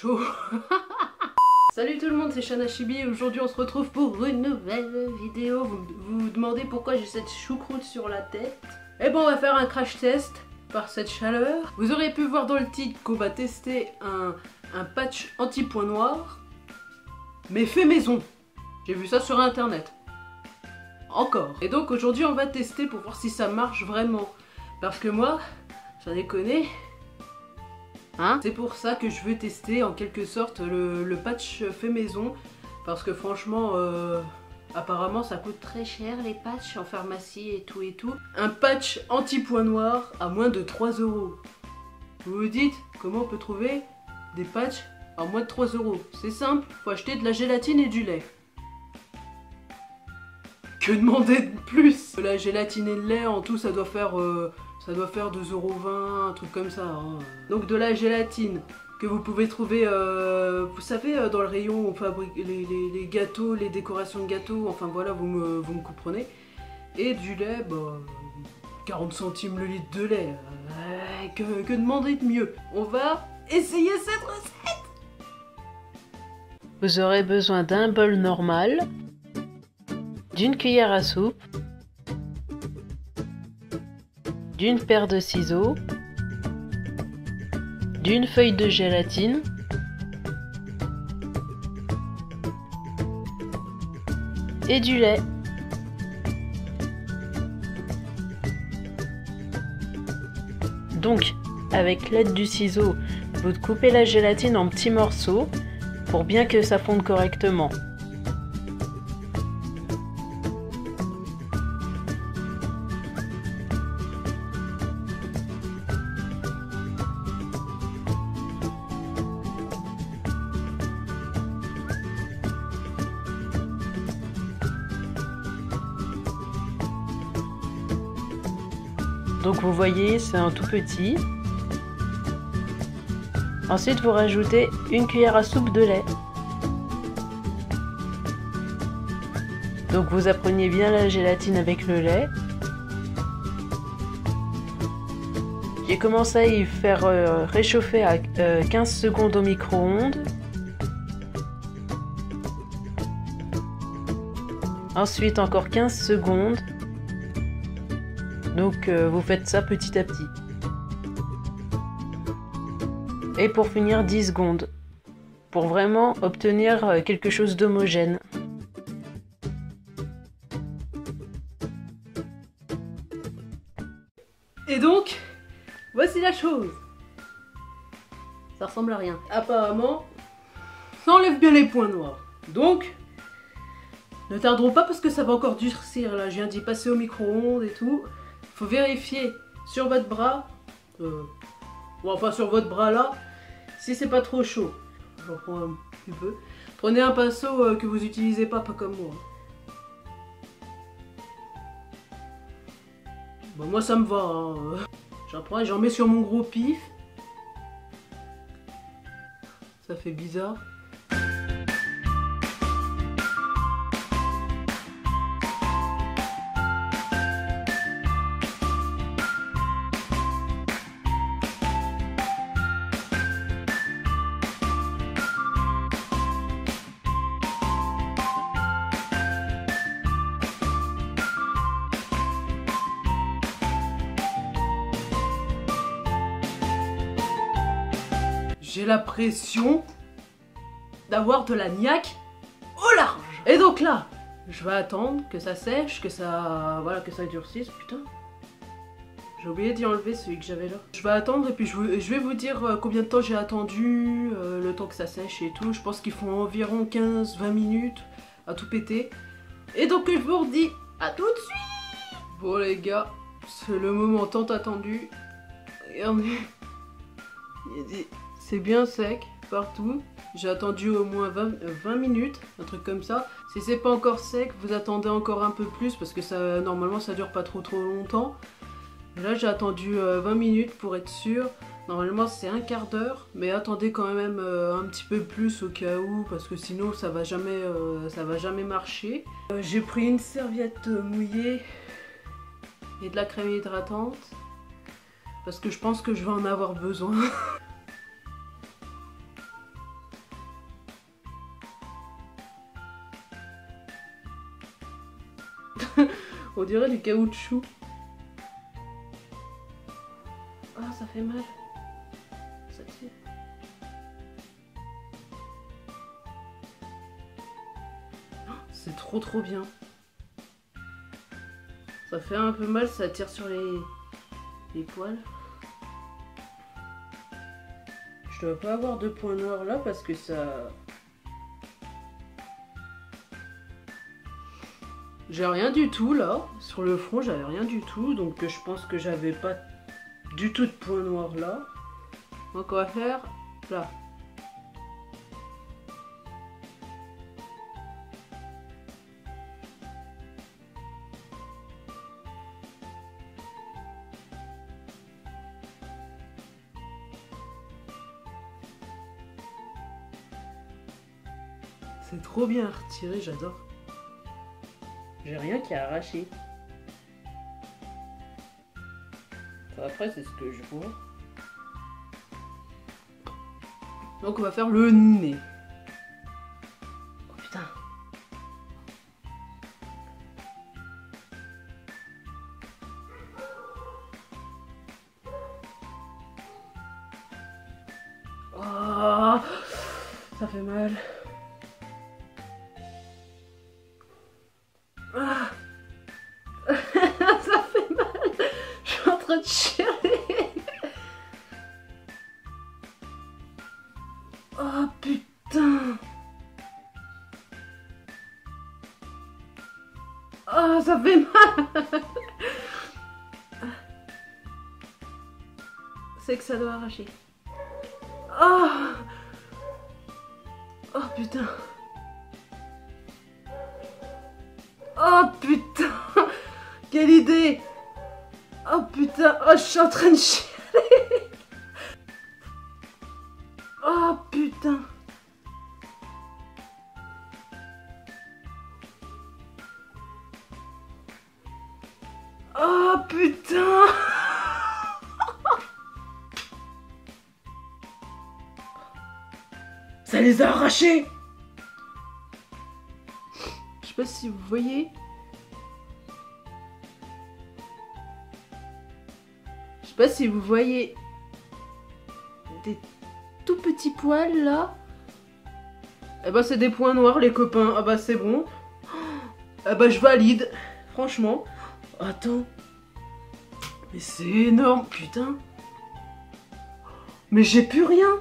chaud. Salut tout le monde, c'est Shana Chibi. Aujourd'hui on se retrouve pour une nouvelle vidéo. Vous vous demandez pourquoi j'ai cette choucroute sur la tête. Et bon, on va faire un crash test par cette chaleur. Vous auriez pu voir dans le titre qu'on va tester un patch anti-point noir, mais fait maison. J'ai vu ça sur internet. Encore. Et donc aujourd'hui on va tester pour voir si ça marche vraiment. Parce que moi, j'en ai connu. Hein? C'est pour ça que je veux tester en quelque sorte le patch fait maison. Parce que franchement, apparemment ça coûte très cher les patchs en pharmacie et tout et tout. Un patch anti-point noir à moins de 3 €. Vous vous dites comment on peut trouver des patchs à moins de 3 €? C'est simple, faut acheter de la gélatine et du lait. Que demander de plus? La gélatine et le lait en tout ça doit faire 2,20 €, un truc comme ça. Hein. Donc de la gélatine que vous pouvez trouver, vous savez, dans le rayon où on fabrique les gâteaux, les décorations de gâteaux, enfin voilà, vous me comprenez. Et du lait, bah, 40 centimes le litre de lait. Que demander de mieux? On va essayer cette recette. Vous aurez besoin d'un bol normal, d'une cuillère à soupe, d'une paire de ciseaux, d'une feuille de gélatine, et du lait. Donc, avec l'aide du ciseau, vous coupez la gélatine en petits morceaux pour bien que ça fonde correctement. Donc vous voyez, c'est un tout petit. Ensuite, vous rajoutez une cuillère à soupe de lait. Donc vous apprenez bien la gélatine avec le lait. J'ai commencé à y faire réchauffer à 15 secondes au micro-ondes. Ensuite, encore 15 secondes. Donc vous faites ça petit à petit. Et pour finir 10 secondes. Pour vraiment obtenir quelque chose d'homogène. Et donc, voici la chose. Ça ressemble à rien. Apparemment, ça enlève bien les points noirs. Donc, ne tardons pas parce que ça va encore durcir là. Je viens d'y passer au micro-ondes et tout. Faut vérifier sur votre bras, bon, enfin sur votre bras là, si c'est pas trop chaud. J'en prends un petit peu. Prenez un pinceau que vous utilisez pas comme moi. Bon, moi ça me va. Hein. J'en prends et j'en mets sur mon gros pif. Ça fait bizarre. J'ai l'impression d'avoir de la niaque au large. Et donc là, je vais attendre que ça sèche, que ça, voilà, que ça durcisse. Putain, j'ai oublié d'y enlever celui que j'avais là. Je vais attendre et puis je vais vous dire combien de temps j'ai attendu, le temps que ça sèche et tout. Je pense qu'il faut environ 15-20 minutes à tout péter. Et donc je vous redis à tout de suite. Bon les gars, c'est le moment tant attendu. Regardez, c'est bien sec partout. J'ai attendu au moins 20 minutes, un truc comme ça. Si c'est pas encore sec, vous attendez encore un peu plus parce que ça, normalement ça dure pas trop longtemps. Et là j'ai attendu 20 minutes pour être sûr. Normalement c'est un quart d'heure, mais attendez quand même un petit peu plus au cas où parce que sinon ça va jamais marcher. J'ai pris une serviette mouillée et de la crème hydratante parce que je pense que je vais en avoir besoin. On dirait du caoutchouc. Ah, ça fait mal. Ça tire. C'est trop bien. Ça fait un peu mal, ça tire sur les poils. Je dois pas avoir de points noirs là parce que ça... J'ai rien du tout là. Sur le front, j'avais rien du tout. Donc je pense que j'avais pas du tout de points noirs là. Donc on va faire là. C'est trop bien à retirer, j'adore. J'ai rien qui a arraché. Après, c'est ce que je vois. Donc on va faire le nez. Oh putain. Oh, ça fait mal. Ah. Ça fait mal. Je suis en train de chialer. Oh putain. Oh, ça fait mal. C'est que ça doit arracher. Oh. Oh putain. Oh putain. Quelle idée. Oh putain. Oh, je suis en train de chialer. Oh putain. Oh putain. Ça les a arrachés. Je sais pas si vous voyez. Je sais pas si vous voyez des tout petits poils là. Eh bah c'est des points noirs les copains. Ah bah c'est bon. Ah bah je valide. Franchement. Attends. Mais c'est énorme, putain. Mais j'ai plus rien.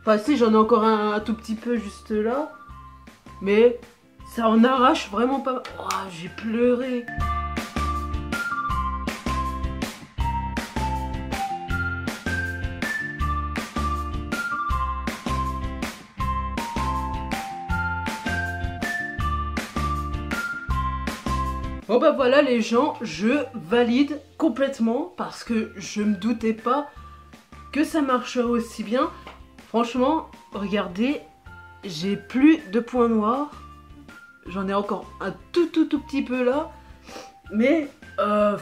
Enfin si, j'en ai encore un tout petit peu juste là. Mais ça en arrache vraiment pas. Oh, j'ai pleuré. Bon bah voilà les gens, je valide complètement parce que je me doutais pas que ça marcherait aussi bien. Franchement, regardez, j'ai plus de points noirs. J'en ai encore un tout petit peu là. Mais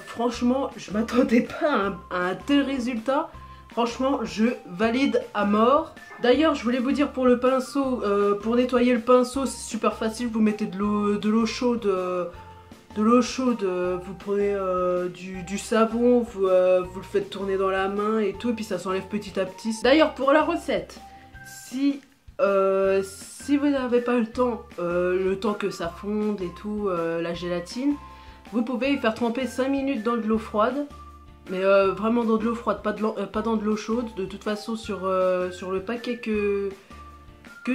franchement, je m'attendais pas à un tel résultat. Franchement, je valide à mort. D'ailleurs, je voulais vous dire pour le pinceau, pour nettoyer le pinceau, c'est super facile. Vous mettez de l'eau chaude. Vous prenez du savon, vous le faites tourner dans la main et tout, et puis ça s'enlève petit à petit. D'ailleurs, pour la recette, si vous n'avez pas le temps que ça fonde et tout, la gélatine, vous pouvez y faire tremper 5 minutes dans de l'eau froide, mais vraiment dans de l'eau froide, pas dans de l'eau chaude. De toute façon, sur le paquet que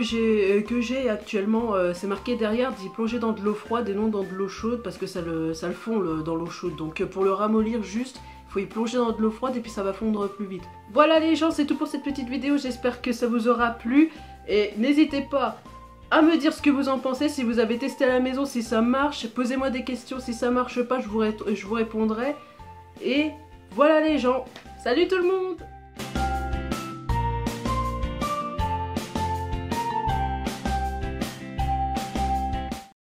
j'ai actuellement, c'est marqué derrière d'y plonger dans de l'eau froide et non dans de l'eau chaude parce que ça le fond dans l'eau chaude. Donc pour le ramollir juste, il faut y plonger dans de l'eau froide et puis ça va fondre plus vite. Voilà les gens, c'est tout pour cette petite vidéo, j'espère que ça vous aura plu. Et n'hésitez pas à me dire ce que vous en pensez, si vous avez testé à la maison, si ça marche. Posez-moi des questions, si ça marche pas, je vous répondrai. Et voilà les gens, salut tout le monde!